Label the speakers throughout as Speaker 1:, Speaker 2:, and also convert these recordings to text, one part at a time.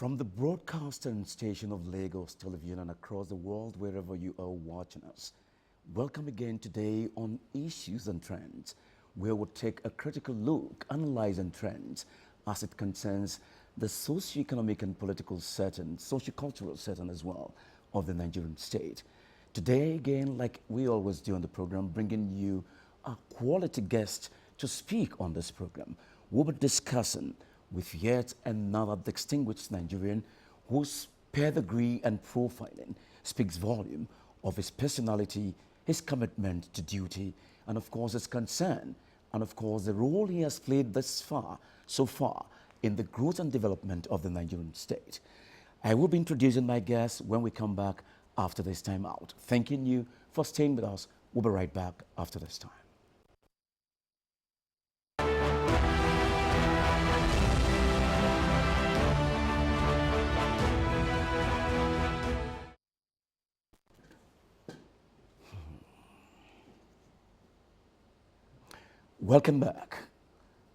Speaker 1: From the broadcasting station of Lagos Television and across the world, wherever you are watching us, welcome again today on Issues and Trends, where we'll take a critical look, analyzing trends as it concerns the socio-economic and political setting, socio-cultural setting as well of the Nigerian state. Today, again, like we always do on the program, bringing you a quality guest to speak on this program. We'll be discussing with yet another distinguished Nigerian whose pedigree and profiling speaks volume of his personality, his commitment to duty, and of course his concern, and of course the role he has played so far, in the growth and development of the Nigerian state. I will be introducing my guests when we come back after this time out. Thanking you for staying with us. We'll be right back after this time. Welcome back.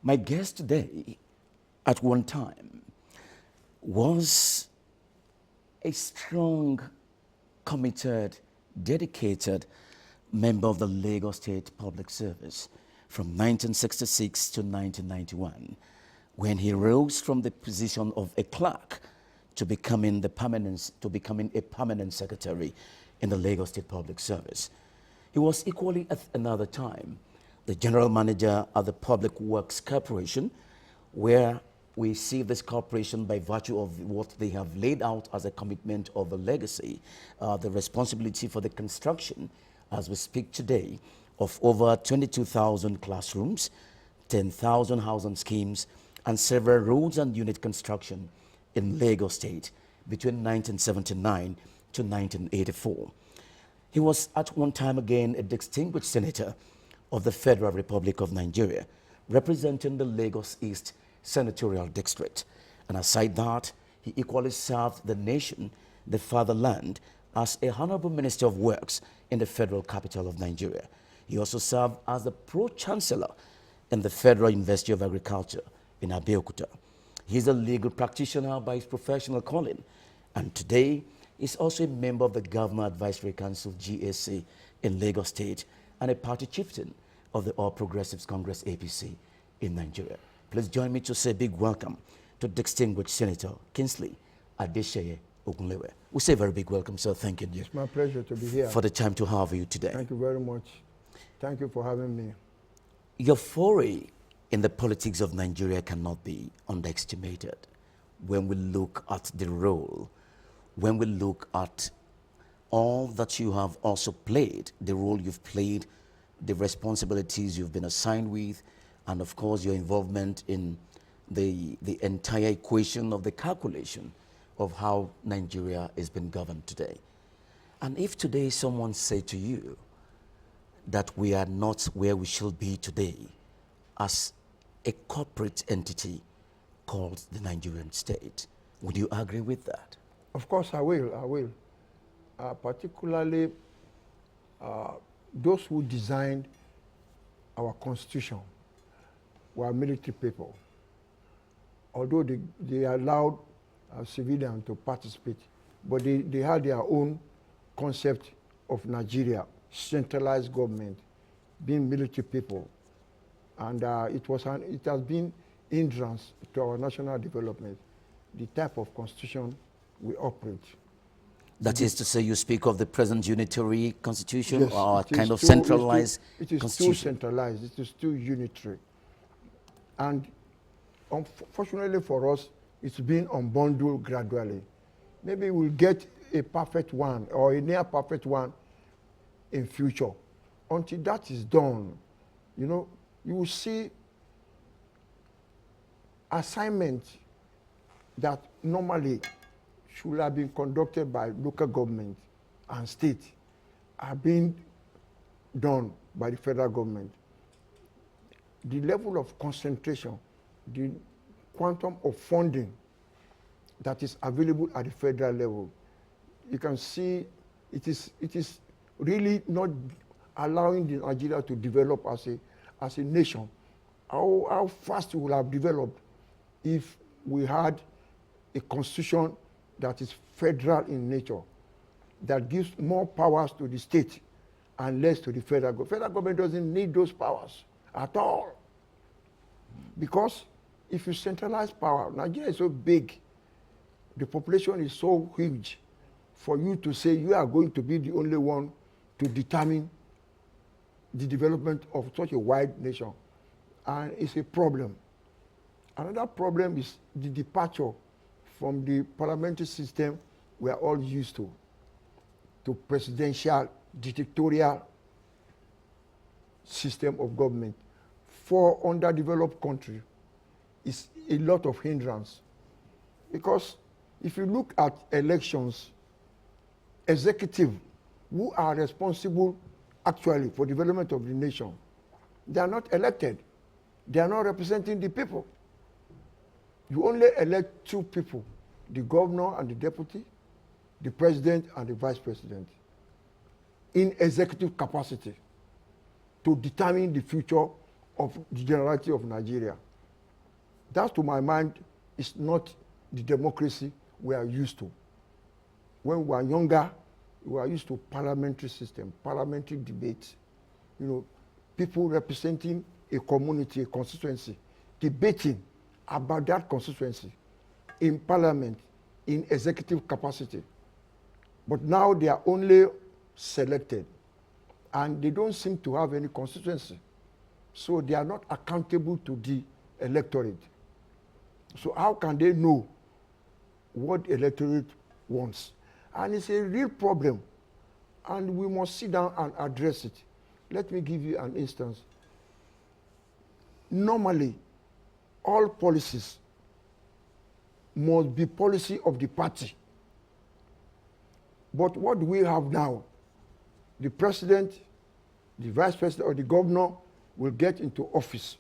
Speaker 1: My guest today, at one time, was a strong, committed, dedicated member of the Lagos State Public Service from 1966 to 1991, when he rose from the position of a clerk to becoming a permanent secretary in the Lagos State Public Service. He was equally at another time the general manager of the Public Works Corporation, where we see this corporation by virtue of what they have laid out as a commitment of a legacy, the responsibility for the construction, as we speak today, of over 22,000 classrooms, 10,000 housing schemes, and several roads and unit construction in Lagos State between 1979 to 1984. He was at one time again a distinguished senator of the Federal Republic of Nigeria, representing the Lagos East Senatorial District. And aside that, he equally served the nation, the fatherland, as a Honorable Minister of Works in the Federal Capital of Nigeria. He also served as the Pro-Chancellor in the Federal University of Agriculture in Abeokuta. He's a legal practitioner by his professional calling, and today he's also a member of the Governor Advisory Council, GAC, in Lagos State, and a party chieftain of the All Progressives Congress, APC, in Nigeria. Please join me to say a big welcome to distinguished Senator Kingsley Adesheye Ogunlewe. We say a very big welcome, sir. Thank you.
Speaker 2: It's my pleasure to be here.
Speaker 1: For the time to have you today.
Speaker 2: Thank you very much. Thank you for having me.
Speaker 1: Your foray in the politics of Nigeria cannot be underestimated when we look at the role, when we look at all that you have also played, the role you've played, the responsibilities you've been assigned with, and of course your involvement in the entire equation of the calculation of how Nigeria is being governed today. And if today someone said to you that we are not where we should be today as a corporate entity called the Nigerian state, would you agree with that?
Speaker 2: Of course I will. Particularly those who designed our constitution were military people. Although they allowed civilians to participate, but they had their own concept of Nigeria, centralized government, being military people. And it has been hindrance to our national development, the type of constitution we operate.
Speaker 1: That is to say, you speak of the present unitary constitution,
Speaker 2: yes,
Speaker 1: or kind of centralized constitution?
Speaker 2: It is too centralized, it is too unitary. And unfortunately for us, it's been unbundled gradually. Maybe we'll get a perfect one or a near perfect one in future. Until that is done, you know, you will see assignments that normally should have been conducted by local government and state are being done by the federal government. The level of concentration, the quantum of funding that is available at the federal level, you can see it is really not allowing Nigeria to develop as a nation. How fast we would have developed if we had a constitution that is federal in nature, that gives more powers to the state and less to the federal government. Federal government doesn't need those powers at all. Because if you centralize power, Nigeria is so big, the population is so huge, for you to say you are going to be the only one to determine the development of such a wide nation. And it's a problem. Another problem is the departure from the parliamentary system we are all used to presidential, dictatorial system of government. For underdeveloped country, is a lot of hindrance. Because if you look at elections, executive who are responsible actually for development of the nation, they are not elected. They are not representing the people. You only elect two people, the governor and the deputy, the president and the vice president, in executive capacity to determine the future of the generality of Nigeria. That, to my mind, is not the democracy we are used to. When we were younger, we were used to parliamentary system, parliamentary debate. You know, people representing a community, a constituency, debating about that constituency in parliament, in executive capacity. But now they are only selected, and they don't seem to have any constituency. So they are not accountable to the electorate. So how can they know what electorate wants? And it's a real problem, and we must sit down and address it. Let me give you an instance. Normally, all policies must be policy of the party. But what do we have now? The president, the vice president, or the governor will get into office.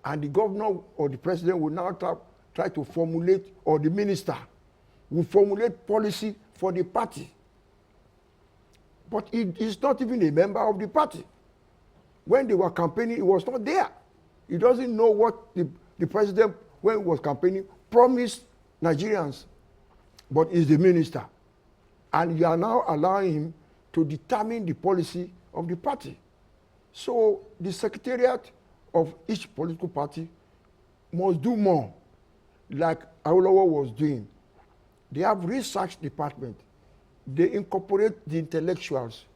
Speaker 2: And the governor or the president will now try to formulate, or the minister will formulate policy for the party. But he is not even a member of the party. When they were campaigning, he was not there. He doesn't know what the president, when he was campaigning, promised Nigerians. But he's the minister. And you are now allowing him to determine the policy of the party. So the secretariat of each political party must do more, like Ogunlewe was doing. They have research department. They incorporate the intellectuals,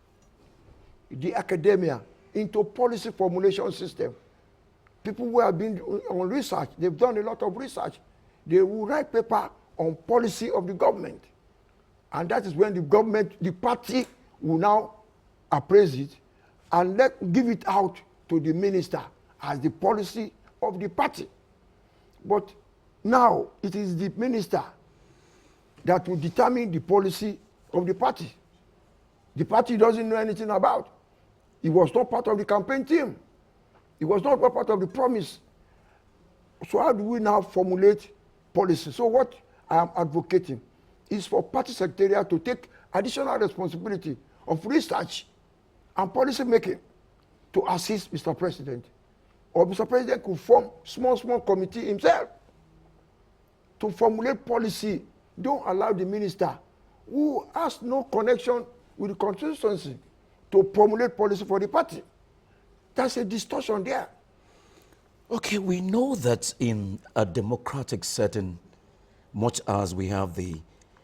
Speaker 2: the academia, into policy formulation system. People who have been on research, they've done a lot of research. They will write paper on policy of the government. And that is when the government, the party, will now appraise it and give it out to the minister as the policy of the party. But now it is the minister that will determine the policy of the party. The party doesn't know anything about. He was not part of the campaign team. He was not part of the promise. So how do we now formulate policy? So what I am advocating is for party secretariat to take additional responsibility of research and policy making to assist Mr. President. Or Mr. President could form small committee himself to formulate policy. Don't allow the minister, who has no connection with the constituency, to formulate policy for the party. That's a distortion there.
Speaker 1: Okay, we know that in a democratic setting, much as we have the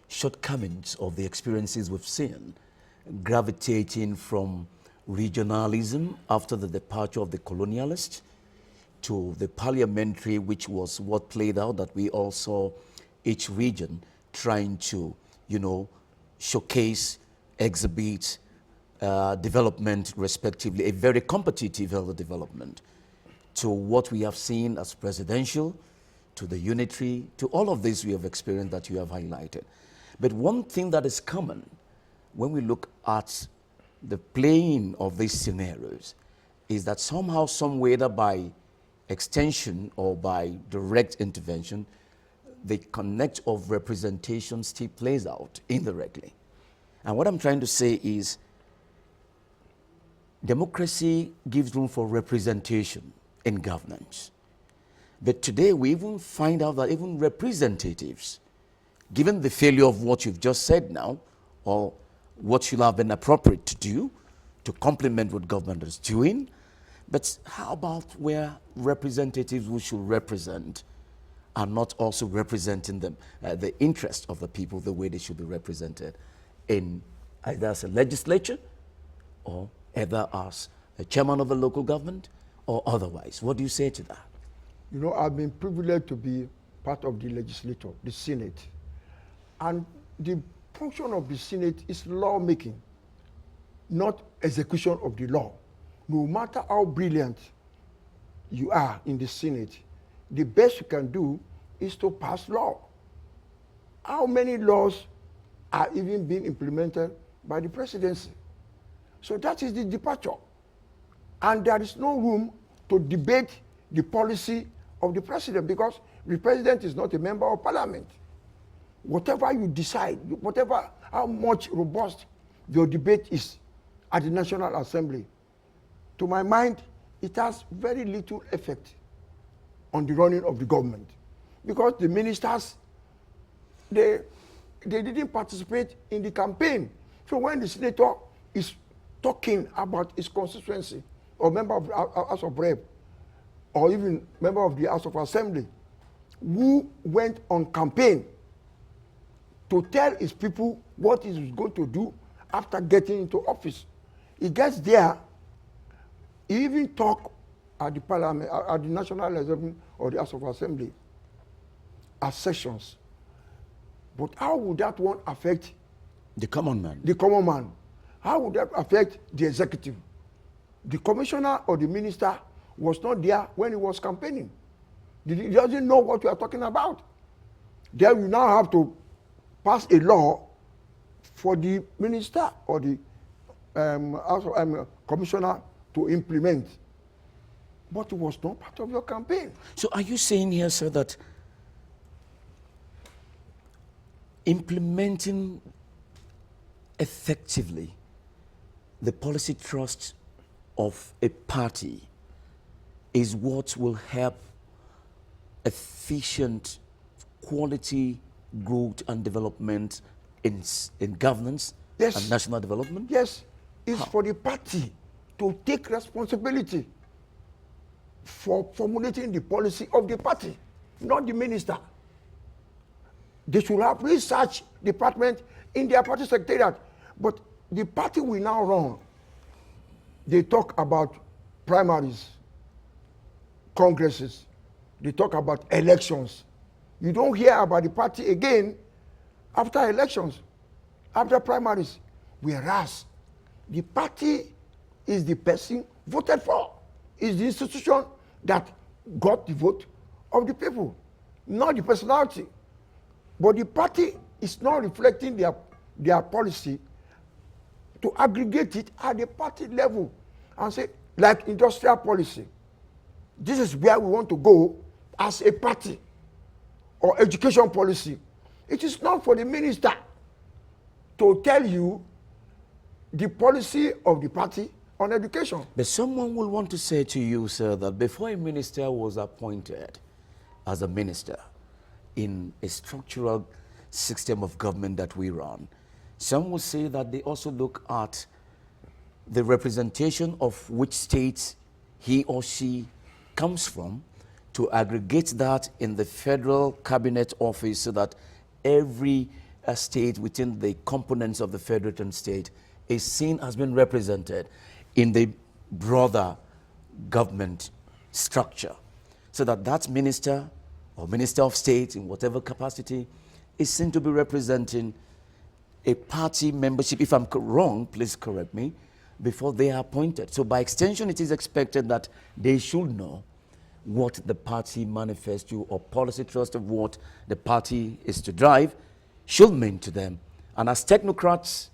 Speaker 1: shortcomings of the experiences we've seen, gravitating from regionalism after the departure of the colonialists to the parliamentary, which was what played out, that we all saw each region trying to, showcase, exhibit development respectively, a very competitive development, to what we have seen as presidential, to the unitary, to all of this we have experienced that you have highlighted. But one thing that is common when we look at the playing of these scenarios is that somehow, some way, either by extension or by direct intervention, the connect of representation still plays out indirectly. And what I'm trying to say is democracy gives room for representation in governance. But today we even find out that even representatives given the failure of what you've just said now, or what should have been appropriate to do to complement what government is doing, but how about where representatives who should represent are not also representing them, the interest of the people the way they should be represented in either as a legislature or either as a chairman of a local government or otherwise? What do you say to that?
Speaker 2: You know, I've been privileged to be part of the legislature, the Senate. And the function of the Senate is lawmaking, not execution of the law. No matter how brilliant you are in the Senate, the best you can do is to pass law. How many laws are even being implemented by the presidency? So that is the departure. And there is no room to debate the policy of the president, because the president is not a member of parliament. Whatever you decide, whatever, how much robust your debate is at the National Assembly, to my mind, it has very little effect on the running of the government. Because the ministers, they didn't participate in the campaign. So when the senator is talking about his constituency, or member of the House of Rep, or even member of the House of Assembly, who went on campaign to tell his people what he is going to do after getting into office. He gets there, he even talk at the parliament, at the National Assembly or the House of Assembly as sessions. But how would that one affect
Speaker 1: the common man?
Speaker 2: The common man. How would that affect the executive? The commissioner or the minister was not there when he was campaigning. He doesn't know what we are talking about. Then we now have to pass a law for the minister or the commissioner to implement. But it was not part of your campaign.
Speaker 1: So are you saying here, sir, that implementing effectively the policy thrust of a party is what will help efficient quality growth and development in governance and national development?
Speaker 2: Yes, it's for the party to take responsibility for formulating the policy of the party, not the minister. They should have research department in their party secretariat. But the party will now run. They talk about primaries, congresses. They talk about elections. You don't hear about the party again after elections, after primaries. Whereas the party is the person voted for, is the institution that got the vote of the people, not the personality. But the party is not reflecting their policy to aggregate it at the party level and say, like industrial policy, this is where we want to go as a party, or education policy. It is not for the minister to tell you the policy of the party on education.
Speaker 1: But someone will want to say to you, sir, that before a minister was appointed as a minister in a structural system of government that we run, some will say that they also look at the representation of which state he or she comes from to aggregate that in the federal cabinet office so that every state within the components of the federated state is seen as being represented in the broader government structure, so that that minister or minister of state in whatever capacity is seen to be representing a party membership. If I'm wrong, please correct me, before they are appointed. So by extension, it is expected that they should know what the party manifesto or policy thrust of what the party is to drive should mean to them. And as technocrats,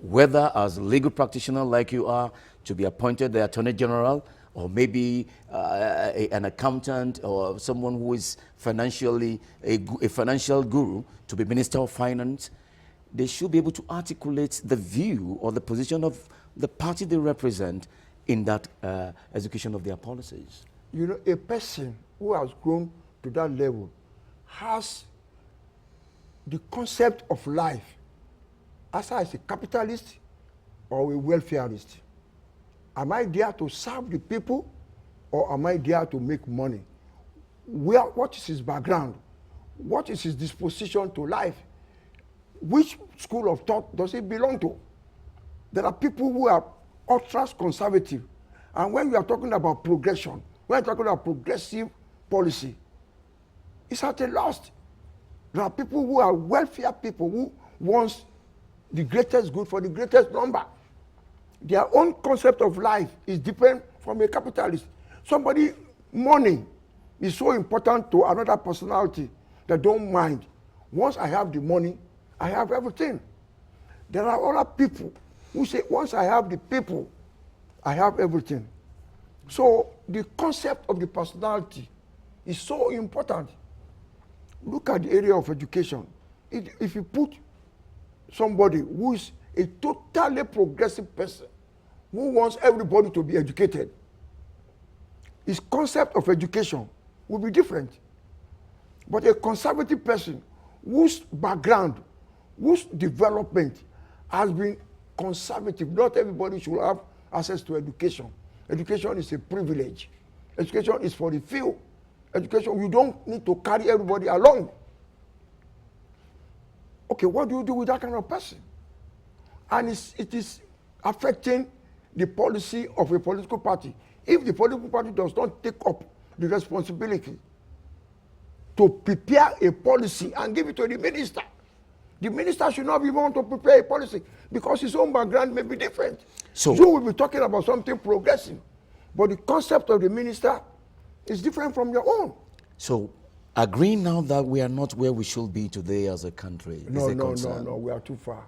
Speaker 1: whether as a legal practitioner like you are, to be appointed the Attorney General, or maybe an accountant, or someone who is financially a financial guru to be Minister of Finance, they should be able to articulate the view or the position of the party they represent in that execution of their policies.
Speaker 2: You know, a person who has grown to that level has the concept of life, as a capitalist or a welfareist. Am I there to serve the people, or am I there to make money? What is his background? What is his disposition to life? Which school of thought does he belong to? There are people who are ultra conservative. And when we are talking about progression, when we're talking about progressive policy, it's at a loss. There are people who are welfare people who want the greatest good for the greatest number. Their own concept of life is different from a capitalist. Somebody, money is so important to another personality that don't mind. Once I have the money, I have everything. There are other people who say, once I have the people, I have everything. So the concept of the personality is so important. Look at the area of education. If you put somebody who is a totally progressive person, who wants everybody to be educated, his concept of education will be different. But a conservative person whose background, whose development has been conservative, not everybody should have access to education. Education is a privilege. Education is for the few. Education, you don't need to carry everybody along. Okay, what do you do with that kind of person? And it is affecting the policy of a political party. If the political party does not take up the responsibility to prepare a policy and give it to the minister should not be want to prepare a policy because his own background may be different. So you will be talking about something progressive, but the concept of the minister is different from your own.
Speaker 1: So agreeing now that we are not where we should be today as a country.
Speaker 2: No, we are too far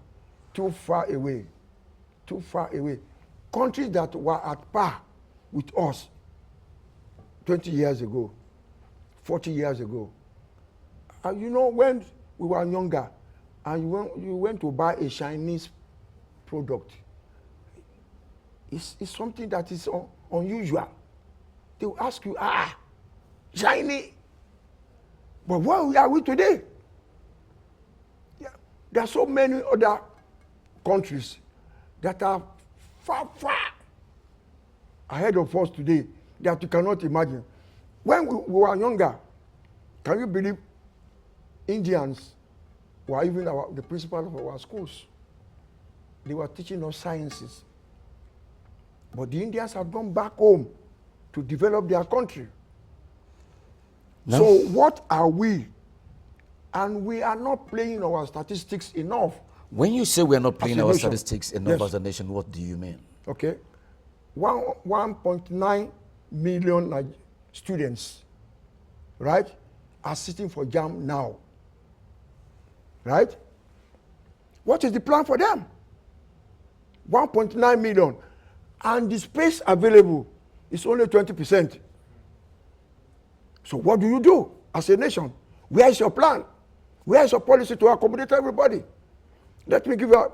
Speaker 2: away. Countries that were at par with us 20 years ago, 40 years ago. And you know, when we were younger, and you went to buy a Chinese product, it's something that is unusual. They will ask you, Chinese. But where are we today? Yeah. There are so many other countries that are far ahead of us today that you cannot imagine. When we were younger, can you believe Indians were even the principal of our schools? They were teaching us sciences. But the Indians have gone back home to develop their country. No. So what are we? And we are not playing our statistics enough.
Speaker 1: When you say we are not playing our statistics enough as a nation, what do you mean?
Speaker 2: Okay. 1.9 million students, right, are sitting for JAM now. Right? What is the plan for them? 1.9 million. And the space available is only 20%. So what do you do as a nation? Where is your plan? Where is your policy to accommodate everybody? Let me give you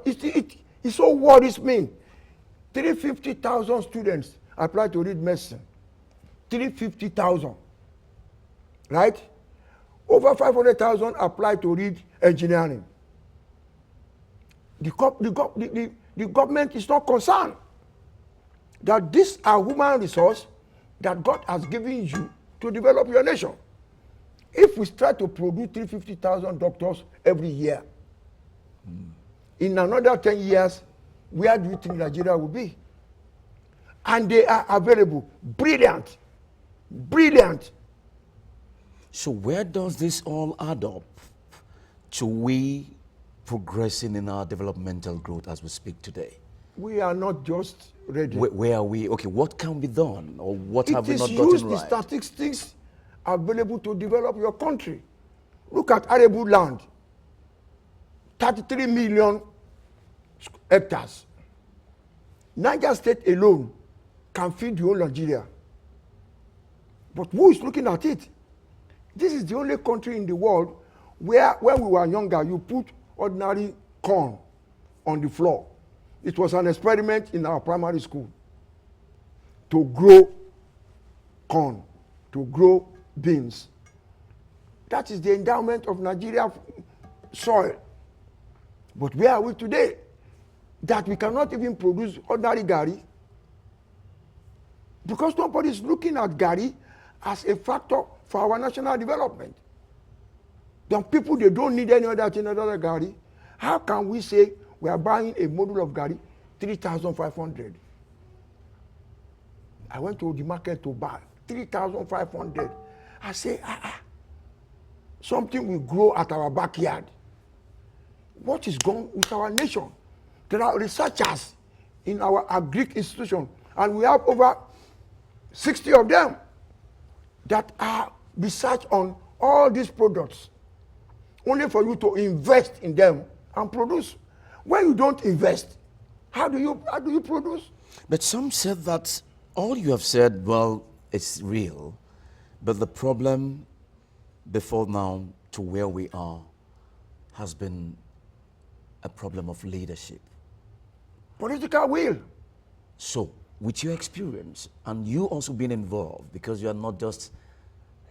Speaker 2: it's so worries me. 350,000 students apply to read medicine. 350,000. Right? Over 500,000 apply to read engineering. The government is not concerned that these are human resources that God has given you to develop your nation. If we try to produce 350,000 doctors every year, in another 10 years, where do you think Nigeria will be? And they are available. Brilliant.
Speaker 1: So where does this all add up to we progressing in our developmental growth as we speak today?
Speaker 2: We are not just ready.
Speaker 1: Where are we? Okay, what can be done, or what have we not gotten right?
Speaker 2: It is use the statistics available to develop your country. Look at arable land. 33 million hectares. Niger State alone can feed the whole Nigeria. But who is looking at it? This is the only country in the world where, when we were younger, you put ordinary corn on the floor. It was an experiment in our primary school to grow corn, to grow beans. That is the endowment of Nigeria soil. But where are we today? That we cannot even produce ordinary gari because nobody is looking at gari as a factor for our national development. The people, they don't need any other thing other than gari. How can we say we are buying a module of gari 3,500? I went to the market to buy 3,500. I say, something will grow at our backyard. What is gone with our nation? There are researchers in our agric institution, and we have over 60 of them that are research on all these products, only for you to invest in them and produce. When you don't invest, how do you produce?
Speaker 1: But some said that all you have said, well, it's real, but the problem before now to where we are has been a problem of leadership.
Speaker 2: Political will.
Speaker 1: So, with your experience, and you also being involved, because you are not just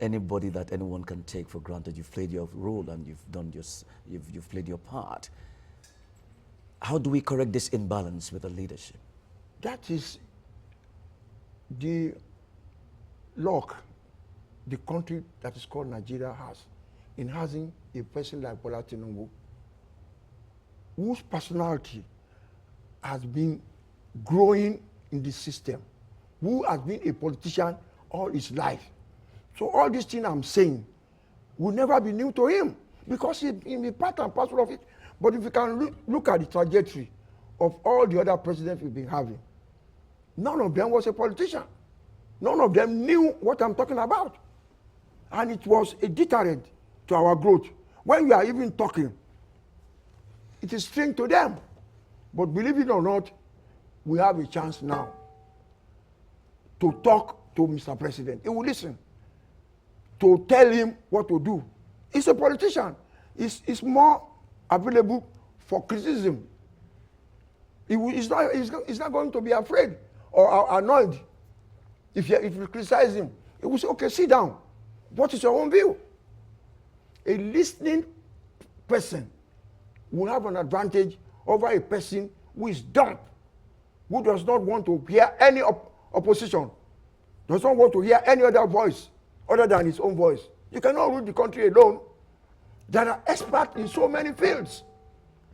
Speaker 1: anybody that anyone can take for granted, you've played your role and you've played your part. How do we correct this imbalance with the leadership?
Speaker 2: That is the luck the country that is called Nigeria has in having a person like Bola Tinubu, whose personality has been growing in the system, who has been a politician all his life. So all these things I'm saying will never be new to him because he's be part and parcel of it. But if you can look at the trajectory of all the other presidents we've been having, none of them was a politician. None of them knew what I'm talking about. And it was a deterrent to our growth. When we are even talking, it is strange to them. But believe it or not, we have a chance now to talk to Mr. President. He will listen. To tell him what to do. He's a politician. He's more available for criticism. He's not going to be afraid or annoyed. If you criticize him, he will say, okay, sit down. What is your own view? A listening person will have an advantage over a person who is dumb, who does not want to hear any opposition, does not want to hear any other voice other than his own voice. You cannot rule the country alone. There are experts in so many fields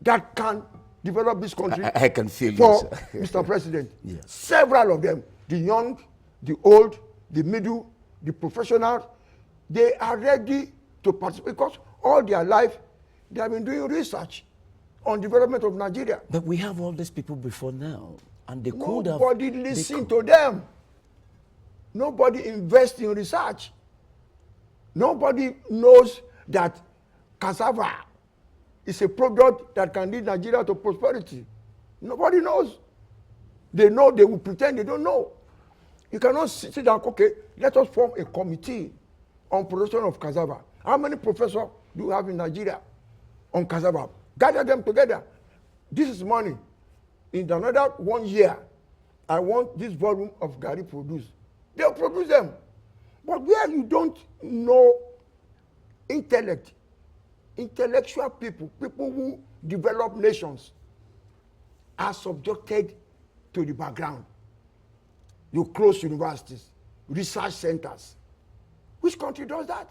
Speaker 2: that can develop this country.
Speaker 1: I can feel
Speaker 2: for
Speaker 1: you,
Speaker 2: Mr. President.
Speaker 1: Yes.
Speaker 2: Several of them, the young, the old, the middle, the professionals, they are ready to participate because all their life they have been doing research on development of Nigeria.
Speaker 1: But we have all these people before now, and they could have.
Speaker 2: Nobody listen to them. Nobody invests in research. Nobody knows that cassava is a product that can lead Nigeria to prosperity. Nobody knows. They know, they will pretend they don't know. You cannot sit down, okay, let us form a committee on production of cassava. How many professors do you have in Nigeria on cassava? Gather them together. This is money. In another 1 year, I want this volume of gari produced. They'll produce them. But where you don't know intellect, intellectual people, people who develop nations, are subjected to the background. You close universities, research centers. Which country does that?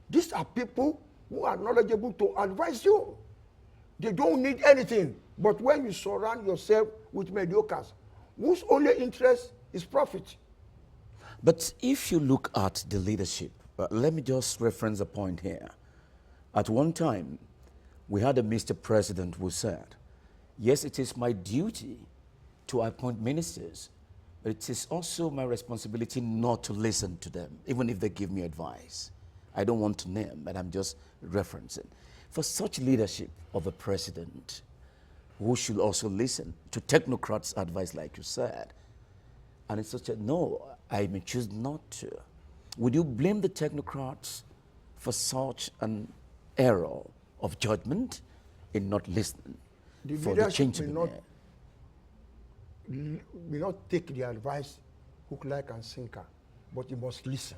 Speaker 2: These are people who are knowledgeable to advise you. They don't need anything. But when you surround yourself with mediocres, whose only interest is profit.
Speaker 1: But if you look at the leadership, let me just reference a point here. At one time, we had a Mr. President who said, yes, it is my duty to appoint ministers, but it is also my responsibility not to listen to them, even if they give me advice. I don't want to name, but I'm just referencing. For such leadership of a president, who should also listen to technocrats' advice, like you said, and it's such a, no, I may choose not to. Would you blame the technocrats for such an error of judgment in not listening for the change to be made?
Speaker 2: May not take the advice hook, line, and sinker, but you must listen.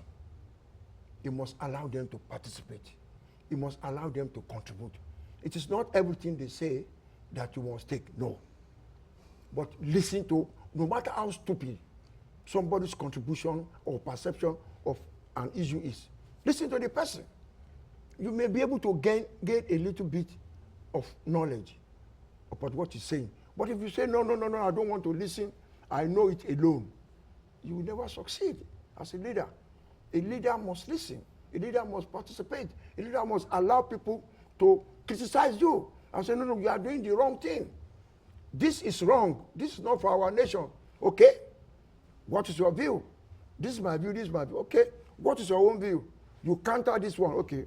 Speaker 2: You must allow them to participate. You must allow them to contribute. It is not everything they say that you must take. No. But listen to, no matter how stupid somebody's contribution or perception of an issue is, listen to the person. You may be able to gain a little bit of knowledge about what he's saying. But if you say, no, I don't want to listen, I know it alone, you will never succeed as a leader. A leader must listen. A leader must participate. A leader must allow people to criticize you and say, no, you are doing the wrong thing. This is wrong. This is not for our nation. Okay? What is your view? This is my view, this is my view. Okay? What is your own view? You counter this one. Okay.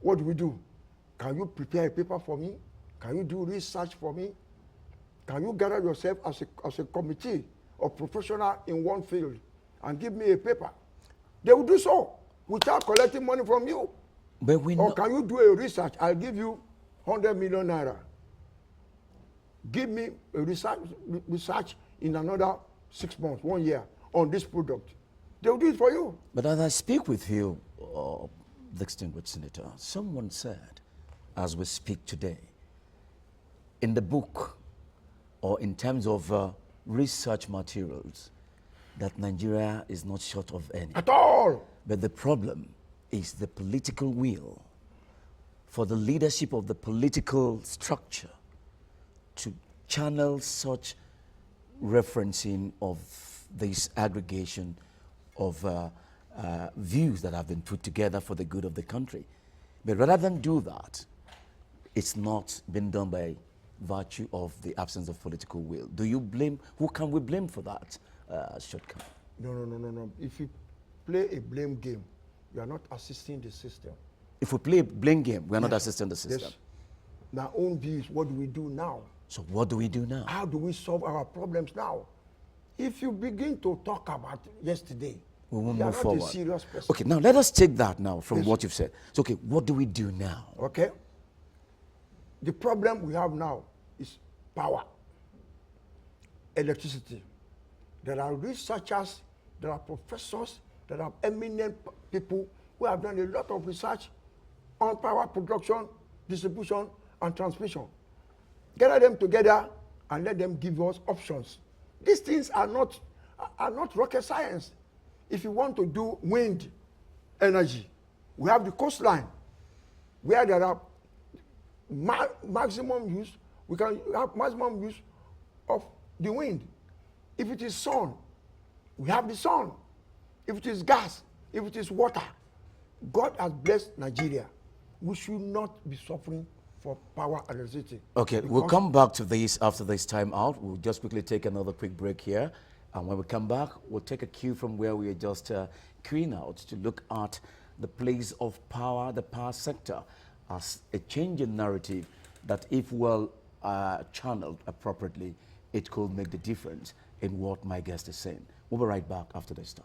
Speaker 2: What do we do? Can you prepare a paper for me? Can you do research for me? Can you gather yourself as a committee of professionals in one field and give me a paper? They will do so without collecting money from you.
Speaker 1: But we
Speaker 2: or can you do a research? I'll give you 100 million naira. Give me a research in another 6 months, 1 year on this product. They will do it for you.
Speaker 1: But as I speak with you, distinguished Senator, someone said, as we speak today, in the book or in terms of research materials, that Nigeria is not short of any.
Speaker 2: At all.
Speaker 1: But the problem is the political will for the leadership of the political structure to channel such referencing of this aggregation of views that have been put together for the good of the country. But rather than do that, it's not been done by virtue of the absence of political will. Do you blame, who can we blame for that shortcoming?
Speaker 2: No. If you play a blame game, you are not assisting the system.
Speaker 1: If we play a blame game, we are not assisting the system.
Speaker 2: Yes. My own view is, what do we do now?
Speaker 1: So what do we do now?
Speaker 2: How do we solve our problems now? If you begin to talk about yesterday,
Speaker 1: we won't
Speaker 2: you are
Speaker 1: move
Speaker 2: not
Speaker 1: forward.
Speaker 2: a serious person.
Speaker 1: Okay, now let us take that now from what you've said. So, okay, what do we do now?
Speaker 2: Okay? The problem we have now is power, electricity. There are researchers, there are professors, there are eminent people who have done a lot of research on power production, distribution, and transmission. Gather them together and let them give us options. These things are not rocket science. If you want to do wind energy, we have the coastline where there are maximum use. We can have maximum use of the wind. If it is sun, we have the sun. If it is gas, if it is water, God has blessed Nigeria. We should not be suffering for power and electricity.
Speaker 1: Okay, we'll come back to this after this time out. We'll just quickly take another quick break here. And when we come back, we'll take a cue from where we are just queuing out to look at the place of power, the power sector, as a change in narrative that if well channeled appropriately, it could make the difference in what my guest is saying. We'll be right back after this time.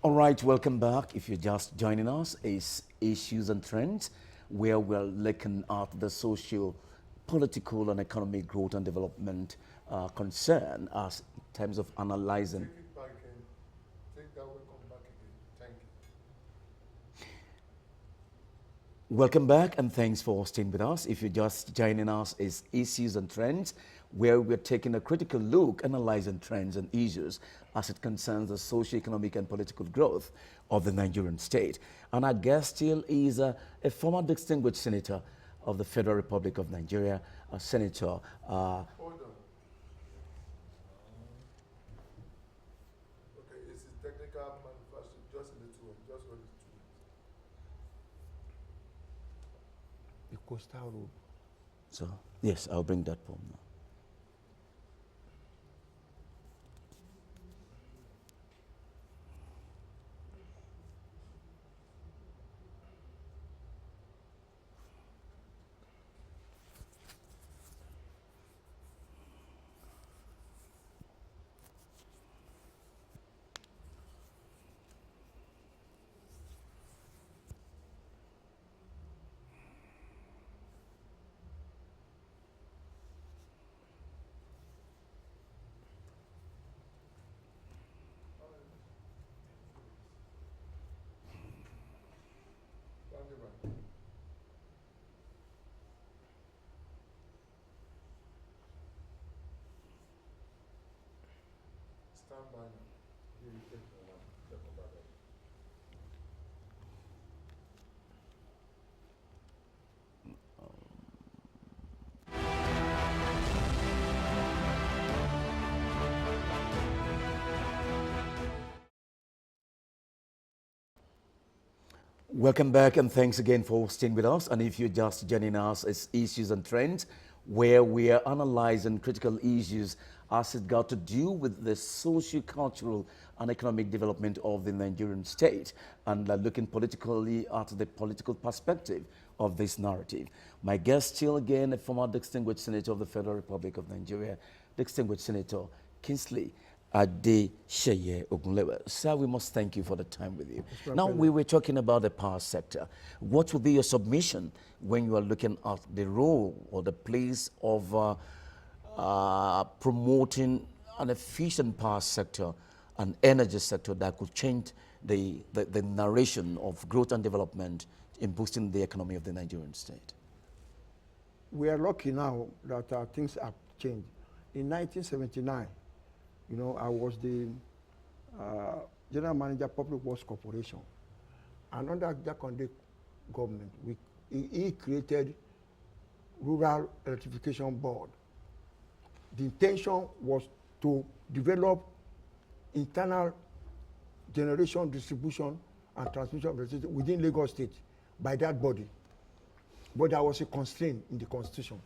Speaker 1: All right, welcome back. If you're just joining us, it's Issues and Trends, where we're looking at the social, political, and economic growth and development concern as in terms of analyzing.
Speaker 3: Take it back again. Take that way, come back again. Thank you.
Speaker 1: Welcome back, and thanks for staying with us. If you're just joining us, it's Issues and Trends, where we're taking a critical look, analyzing trends and issues as it concerns the socio-economic and political growth of the Nigerian state. And our guest still is a former distinguished senator of the Federal Republic of Nigeria, Senator.
Speaker 3: Hold on. Okay, it's a technical manufacturing, just in the two, just hold it two.
Speaker 2: The coastal road.
Speaker 1: So, yes, I'll bring that poem now.
Speaker 3: stand by now. You take the one. Take over that.
Speaker 1: Welcome back and thanks again for staying with us. And if you're just joining us, it's Issues and Trends, where we are analyzing critical issues as it got to do with the socio-cultural and economic development of the Nigerian state, and looking politically at the political perspective of this narrative. My guest still again, a former distinguished senator of the Federal Republic of Nigeria, distinguished Senator Kingsley Adesheye Ogunlewe. Sir, we must thank you for the time with you. Now, we were talking about the power sector. What will be your submission when you are looking at the role or the place of promoting an efficient power sector and energy sector that could change the narration of growth and development in boosting the economy of the Nigerian state?
Speaker 2: We are lucky now that things have changed. In 1979, you know, I was the general manager, Public Works Corporation, and under Jakonde government, he created Rural Electrification Board. The intention was to develop internal generation, distribution, and transmission of electricity within Lagos State by that body. But there was a constraint in the Constitution.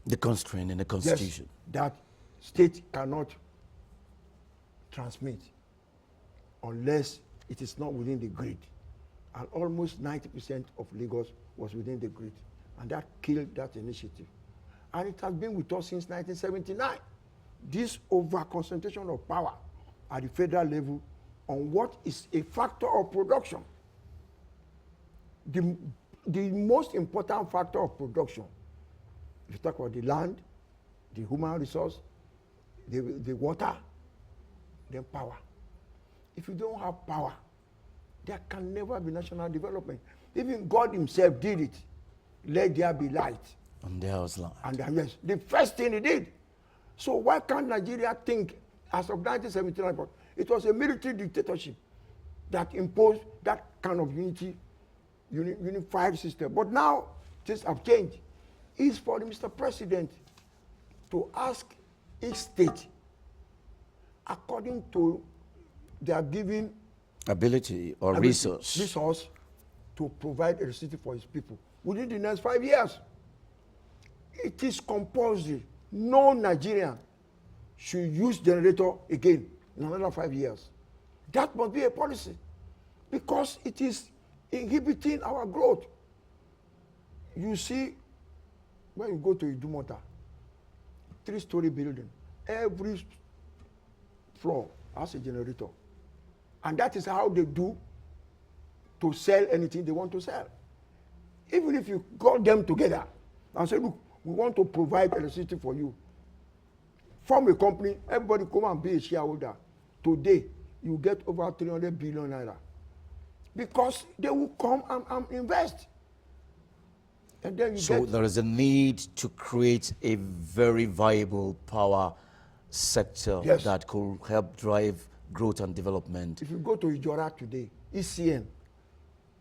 Speaker 1: The constraint in the Constitution?
Speaker 2: Yes, that state cannot transmit unless it is not within the grid. And almost 90% of Lagos was within the grid. And that killed that initiative. And it has been with us since 1979. This over-concentration of power at the federal level on what is a factor of production. The most important factor of production, if you talk about the land, the human resource, the water, then power. If you don't have power, there can never be national development. Even God himself did it. Let there be light.
Speaker 1: And there was light.
Speaker 2: And yes, the first thing he did. So why can't Nigeria think, as of 1979, it was a military dictatorship that imposed that kind of unified system. But now, things have changed. It's for Mr. President to ask each state, according to their given
Speaker 1: ability or resource,
Speaker 2: to provide electricity for his people within the next 5 years. It is compulsory. No Nigerian should use generator again in another 5 years. That must be a policy because it is inhibiting our growth. You see, when you go to Idumota, 3-story building, every floor has a generator. And that is how they do to sell anything they want to sell. Even if you got them together and say, look, we want to provide electricity for you. Form a company, everybody come and be a shareholder. Today, you get over 300 billion naira. Because they will come and invest. And then
Speaker 1: so there is a need to create a very viable power sector that could help drive growth and development.
Speaker 2: If you go to Ijora today, ECN,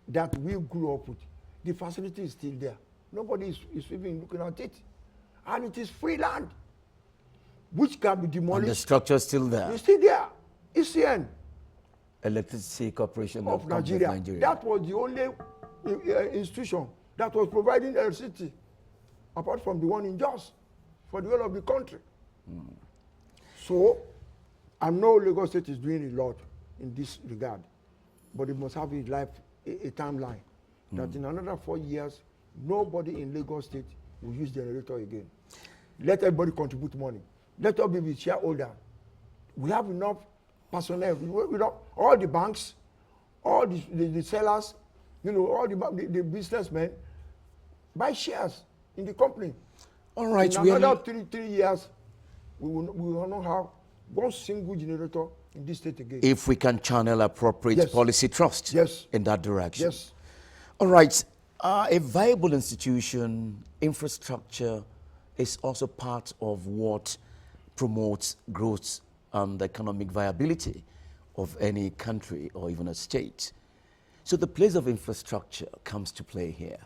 Speaker 2: that we grew up with, the facility is still there. Nobody is even looking at it. And it is free land, which can be demolished.
Speaker 1: And the structure is still there.
Speaker 2: It's still there. ECN.
Speaker 1: Electricity Corporation
Speaker 2: of Nigeria. That was the only institution that was providing electricity, apart from the one in Jos, for the whole of the country. So, I know Lagos State is doing a lot in this regard, but it must have a timeline. That in another 4 years, nobody in Lagos State will use generator again. Let everybody contribute money. Let us be the shareholder. We have enough personnel. All the banks, all the sellers, you know, all the businessmen buy shares in the company.
Speaker 1: All right.
Speaker 2: In another 3 years, we will not have one single generator in this state again.
Speaker 1: If we can channel appropriate policy trust in that direction.
Speaker 2: Yes.
Speaker 1: All right. A viable institution, infrastructure is also part of what promotes growth and the economic viability of any country or even a state. So the place of infrastructure comes to play here.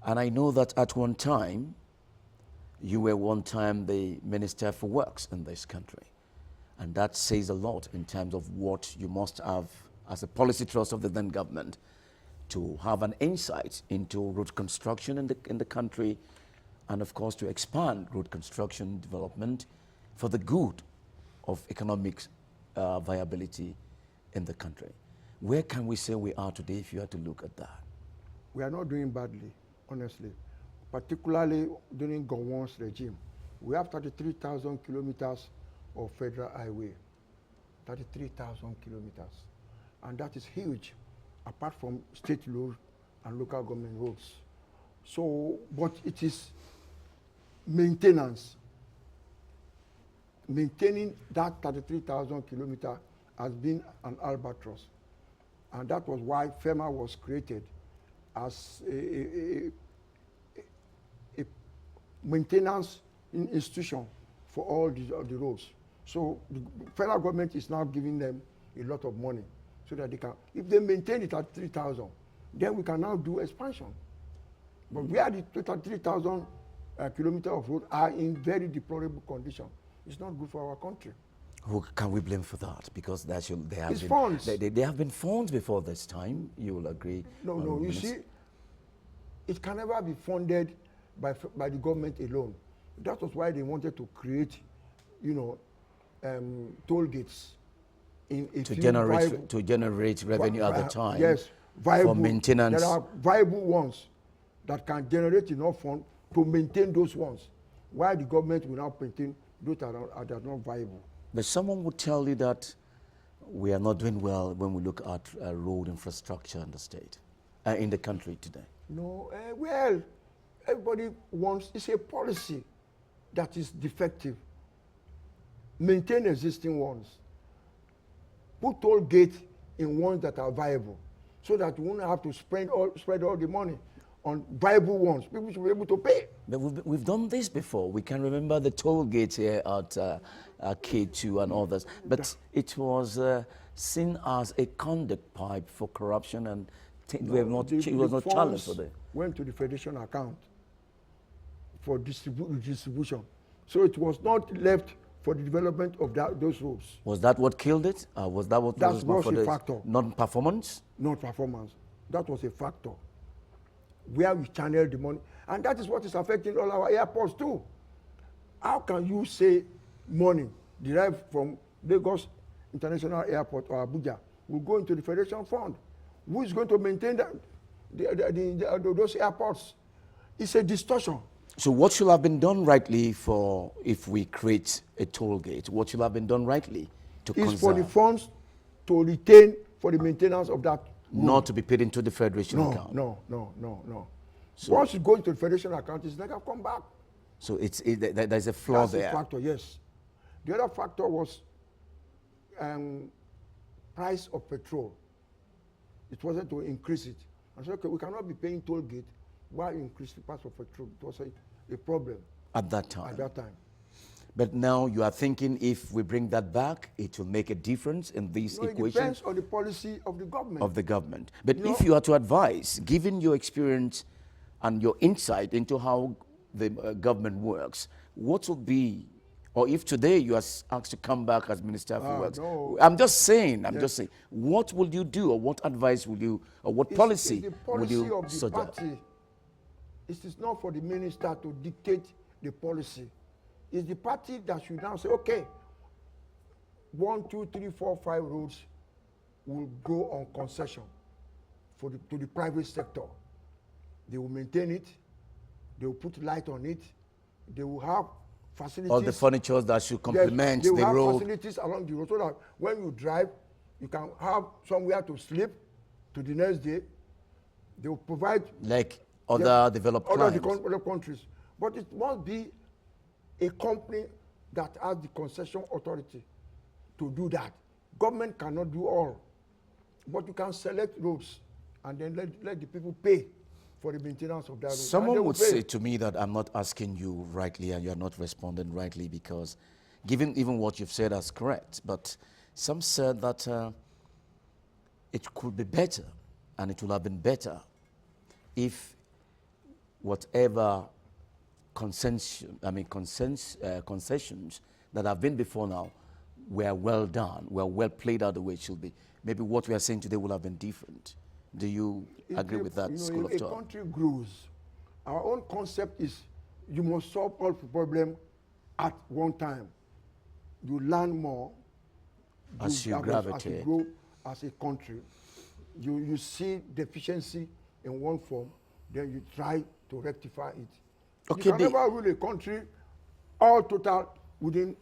Speaker 1: And I know that at one time, you were one time the Minister for Works in this country. And that says a lot in terms of what you must have as a policy thrust of the then government to have an insight into road construction in the country, and of course to expand road construction development for the good of economic viability in the country. Where can we say we are today if you had to look at that?
Speaker 2: We are not doing badly, honestly. Particularly during Gowon's regime. We have 33,000 kilometers of federal highway. 33,000 kilometers. And that is huge, apart from state roads and local government roads. So, but it is maintenance. Maintaining that 33,000 kilometers has been an albatross. And that was why FEMA was created as a maintenance institution for all the roads. So the federal government is now giving them a lot of money so that they can, if they maintain it at 3,000, then we can now do expansion. But where the 3,000 kilometers of road are in very deplorable condition, it's not good for our country.
Speaker 1: Who can we blame for that? Because they have
Speaker 2: It's
Speaker 1: been
Speaker 2: funds.
Speaker 1: They have been funds before this time. You will agree.
Speaker 2: No. You see, it can never be funded by the government alone. That was why they wanted to create, toll gates in a
Speaker 1: to
Speaker 2: few
Speaker 1: generate revenue at the time.
Speaker 2: Yes, viable.
Speaker 1: For maintenance.
Speaker 2: There are viable ones that can generate enough funds to maintain those ones. While the government will now maintain those that are not viable.
Speaker 1: But someone would tell you that we are not doing well when we look at road infrastructure in the state, in the country today.
Speaker 2: No, well, everybody wants, it's a policy that is defective. Maintain existing ones. Put toll gates in ones that are viable so that we won't have to spread all the money on viable ones. People should be able to pay.
Speaker 1: But we've done this before. We can remember the toll gates here at K2 and others. But it was seen as a conduct pipe for corruption, and it was not challenged for that.
Speaker 2: Went to the Federation account for distribution. So it was not left for the development of those roads.
Speaker 1: Was that what killed it? Was that what
Speaker 2: was a factor?
Speaker 1: Non-performance?
Speaker 2: Not performance. That was a factor. Where we channel the money. And that is what is affecting all our airports too. How can you say money derived from Lagos International Airport or Abuja will go into the Federation Fund? Who is going to maintain those airports? It's a distortion.
Speaker 1: So what should have been done rightly if we create a toll gate? What should have been done rightly to conserve?
Speaker 2: It's for the funds to retain for the maintenance of that road.
Speaker 1: Not to be paid into the Federation account?
Speaker 2: No. So once it goes to the Federation account, it's never come back.
Speaker 1: So there's a flaw there.
Speaker 2: That's a factor, yes. The other factor was price of petrol. It wasn't to increase it. I said, okay, we cannot be paying toll gate while increasing the price of petrol. It was a problem.
Speaker 1: At that time?
Speaker 2: At that time.
Speaker 1: But now you are thinking if we bring that back, it will make a difference in this equation?
Speaker 2: It depends on the policy of the government.
Speaker 1: But if you are to advise, given your experience and your insight into how the government works, what would be, or if today you are asked to come back as Minister for Works,
Speaker 2: no.
Speaker 1: I'm just saying, what will you do, or what advice will you, or what policy will you suggest?
Speaker 2: It is not for the minister to dictate the policy. It's the party that should now say, okay, 1, 2, 3, 4, 5 roads will go on concession to the private sector. They will maintain it. They will put light on it. They will have facilities.
Speaker 1: All the furniture that should complement
Speaker 2: the road.
Speaker 1: They will
Speaker 2: have facilities along the road so that when you drive, you can have somewhere to sleep to the next day. They will provide...
Speaker 1: Like other developed countries.
Speaker 2: Other countries. But it must be a company that has the concession authority to do that. Government cannot do all. But you can select roads and then let the people pay for the maintenance of that road.
Speaker 1: Someone would say to me that I'm not asking you rightly and you're not responding rightly, because given even what you've said as correct, but some said that it could be better, and it would have been better if whatever concessions that have been before now were well done, were well played out the way it should be. Maybe what we are saying today would have been different. Do you agree with that school of
Speaker 2: if
Speaker 1: thought?
Speaker 2: a country grows, our own concept is you must solve all the problem at one time. You learn more
Speaker 1: As you gravitate.
Speaker 2: As you grow as a country. You see deficiency in one form, then you try to rectify it.
Speaker 1: Okay,
Speaker 2: you can never rule a country all total within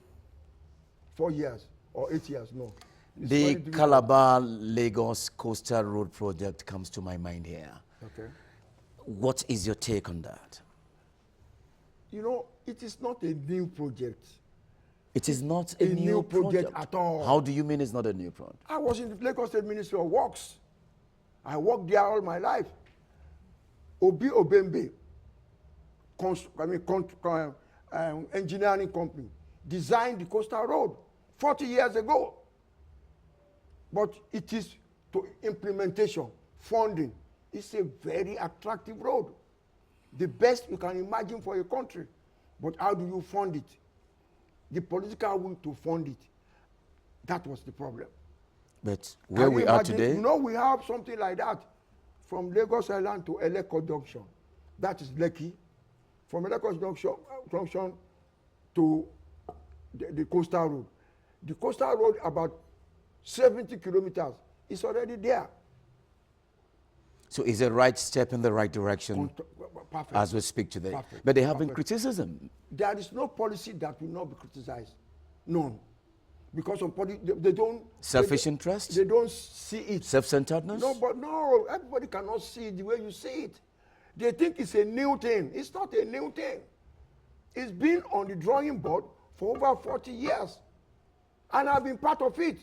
Speaker 2: 4 years or 8 years, no. It's very
Speaker 1: The
Speaker 2: difficult.
Speaker 1: Calabar-Lagos Coastal Road project comes to my mind here.
Speaker 2: Okay.
Speaker 1: What is your take on that?
Speaker 2: You know, it is not a new project.
Speaker 1: It is not a new project
Speaker 2: at all.
Speaker 1: How do you mean it's not a new project?
Speaker 2: I was in the Lagos State Ministry of Works. I worked there all my life. Obi Obembe, engineering company, designed the coastal road 40 years ago. But it is to implementation, funding. It's a very attractive road. The best you can imagine for a country. But how do you fund it? The political will to fund it. That was the problem.
Speaker 1: But where we are
Speaker 2: imagine,
Speaker 1: today,
Speaker 2: you know, we have something like that from Lagos Island to Eleko Junction. That is Lekki. From Eleko Junction to the coastal road. The coastal road, about 70 kilometers, is already there.
Speaker 1: so is a right step in the right direction
Speaker 2: Perfect.
Speaker 1: as we speak today.
Speaker 2: Perfect.
Speaker 1: But there have been
Speaker 2: Perfect.
Speaker 1: criticism.
Speaker 2: There is no policy that will not be criticized. None. Because of they don't...
Speaker 1: Selfish interest?
Speaker 2: They don't see it.
Speaker 1: Self-centeredness?
Speaker 2: No, but no, everybody cannot see it the way you see it. They think it's a new thing. It's not a new thing. It's been on the drawing board for over 40 years. And I've been part of it.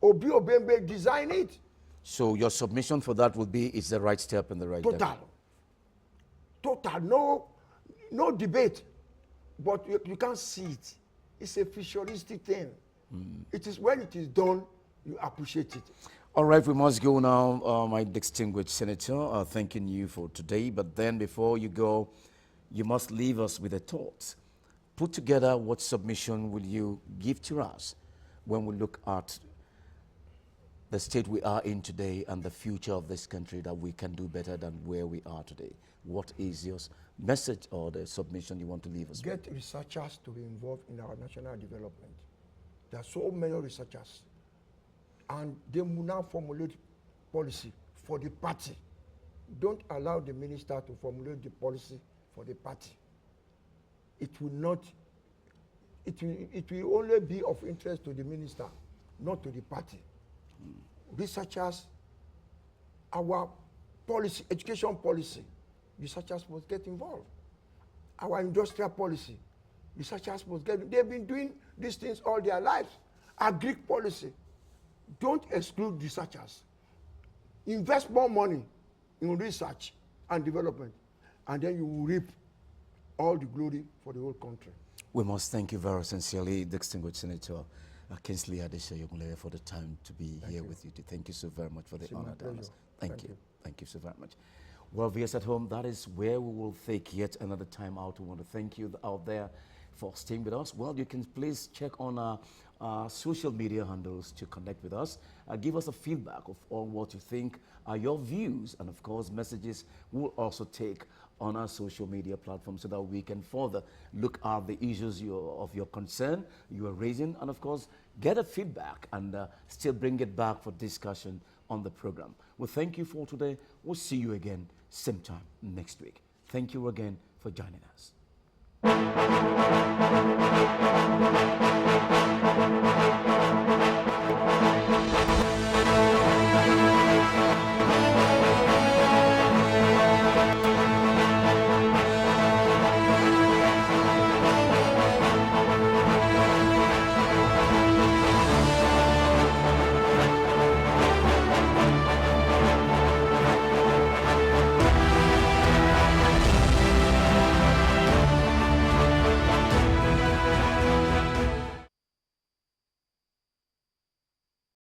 Speaker 2: Obi Obembe designed it.
Speaker 1: So your submission for that would be it's the right step in the right direction.
Speaker 2: Total. No debate. But you can't see it. It's a futuristic thing. It is when it is done, you appreciate it.
Speaker 1: All right, we must go now, my distinguished senator, thanking you for today. But then before you go, you must leave us with a thought. Put together what submission will you give to us when we look at the state we are in today and the future of this country, that we can do better than where we are today. What is your message or the submission you want to leave us with?
Speaker 2: Get researchers to be involved in our national development. There are so many researchers. And they will now formulate policy for the party. Don't allow the minister to formulate the policy for the party. It will not, it will only be of interest to the minister, not to the party. Researchers, our policy, education policy, researchers must get involved. Our industrial policy, researchers must get, they've been doing these things all their lives. Agric policy, don't exclude researchers. Invest more money in research and development, and then you will reap all the glory for the whole country.
Speaker 1: We must thank you very sincerely, distinguished Senator Kingsley Adesha Ogunlewe, for the time to be here with you. Thank you so very much for the honor. Thank you. Thank you so very much. Well, viewers at home, that is where we will take yet another time out. We want to thank you out there for staying with us. Well, you can please check on our social media handles to connect with us. Give us a feedback of all what you think are your views, and of course messages we'll also take on our social media platforms so that we can further look at the issues of your concern you are raising, and of course get a feedback and still bring it back for discussion on the program. Well, thank you for today. We'll see you again same time next week. Thank you again for joining us.